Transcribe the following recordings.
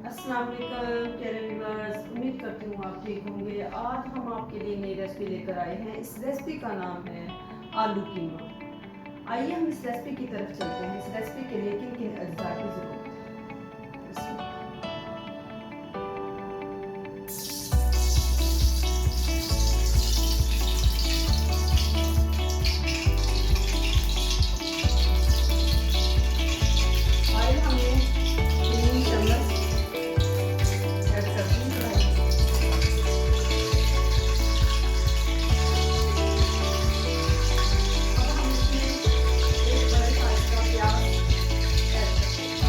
अस्सलाम वालेकुम प्यारे व्यूअर्स, उम्मीद करती हूँ आप ठीक होंगे। आज हम आपके लिए नई रेसिपी लेकर आए हैं। इस रेसिपी का नाम है आलू कीमा। आइए हम इस रेसिपी की तरफ चलते हैं। इस रेसिपी के लिए किन किन अज्जा की ज़रूरत है। ऑयल हमें 3 चम्मच ऐड करती हूँ कढ़ाई में। अब हम इसमें एक बड़े साइज का प्याज ऐड करते हैं।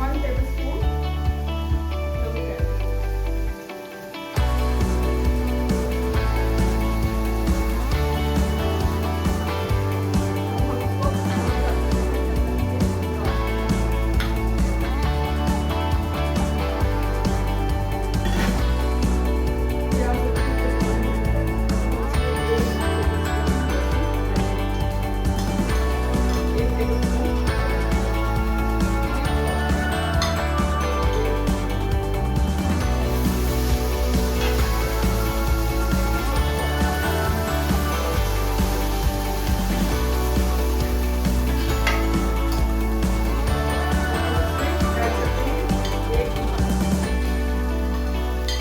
वन टेबल स्पून नमक ऐड करते हैं। अब हम इसको कवर कर देते हैं जब तक ये ब्राउन नहीं हो जाए। प्याज अच्छे से ब्राउन हो जाए। अब हम इसमें 1 टेबल स्पून लहसुन ऐड करेंगे। 1 टेबल स्पून अदरक, अब हम इसमें ऐड करते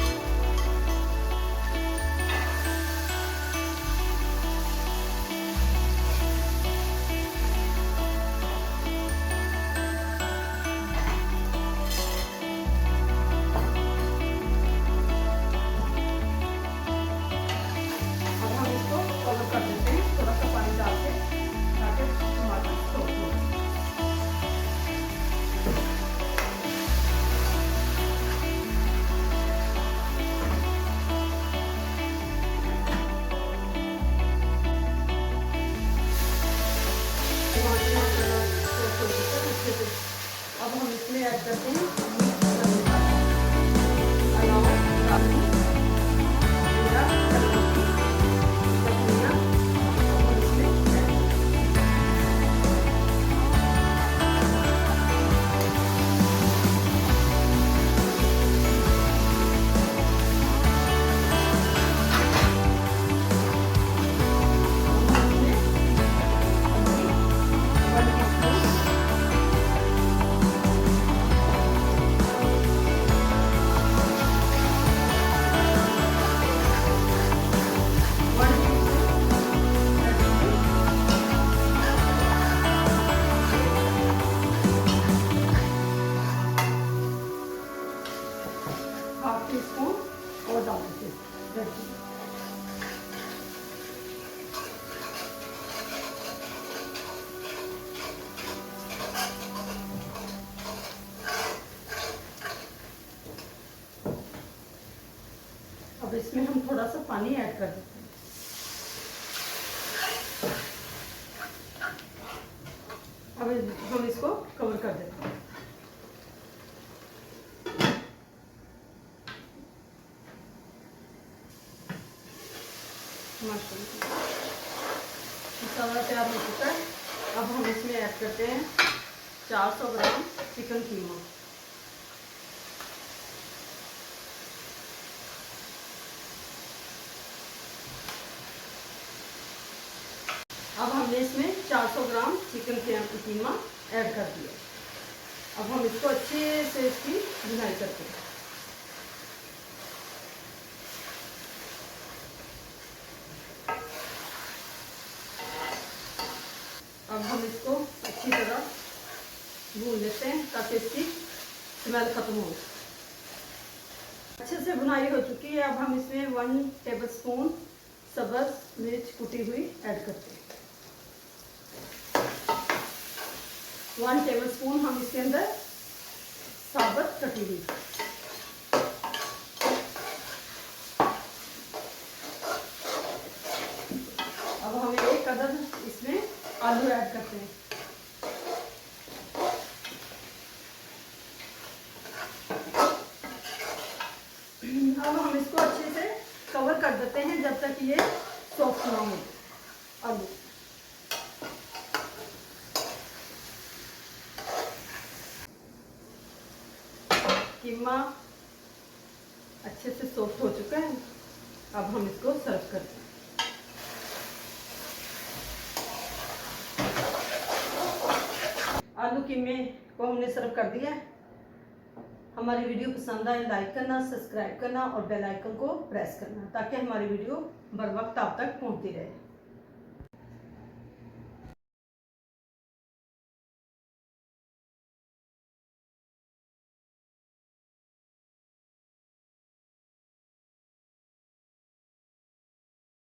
हैं 1 टमाटर। अब हम इसको कवर कर देते हैं थोड़ा सा पानी डाल के, ताकि टमाटर सॉफ्ट हो जाए। टमाटर सॉफ्ट हो चुका है अच्छे से। अब हम इसमें ऐड करते हैं गरम मसाला, अलावा दालचीनी, जीरा, कलौंजी, धनिया। अब हम इसमें ऐड करते हैं। अब हम इसमें हल्दी 1 टीस्पून, रेड चिली, ½ टीस्पून और डाल देते हैं रेड चिली। अब इसमें हम थोड़ा सा पानी ऐड कर देते हैं। अब हम इसको कवर कर देते हैं। माशाल्लाह मसाला तैयार हो चुका है। अब हम इसमें ऐड करते हैं 400 ग्राम चिकन कीमा। अब हमने इसमें 400 ग्राम चिकन कीमा ऐड कर दिया। अब हम इसको अच्छे से इसकी भुनाई करते हैं। अब हम इसको अच्छी तरह भून लेते हैं ताकि इसकी स्मेल खत्म हो। अच्छे से भुनाई हो चुकी है। अब हम इसमें 1 टेबल स्पून सब्ज़ मिर्च कुटी हुई ऐड करते हैं। 1 टेबल स्पून हम इसके अंदर साबुत कटी हुई। अब हम 1 अदद इसमें आलू ऐड करते हैं। अब हम इसको अच्छे से कवर कर देते हैं जब तक ये सॉफ्ट ना हो आलू। कीमा अच्छे से सॉफ्ट हो चुका है, अब हम इसको सर्व करते हैं। आलू कीमे को हमने सर्व कर दिया है। हमारी वीडियो पसंद आए लाइक करना, सब्सक्राइब करना और बेल आइकन को प्रेस करना ताकि हमारी वीडियो बर वक्त आप तक पहुंचती रहे।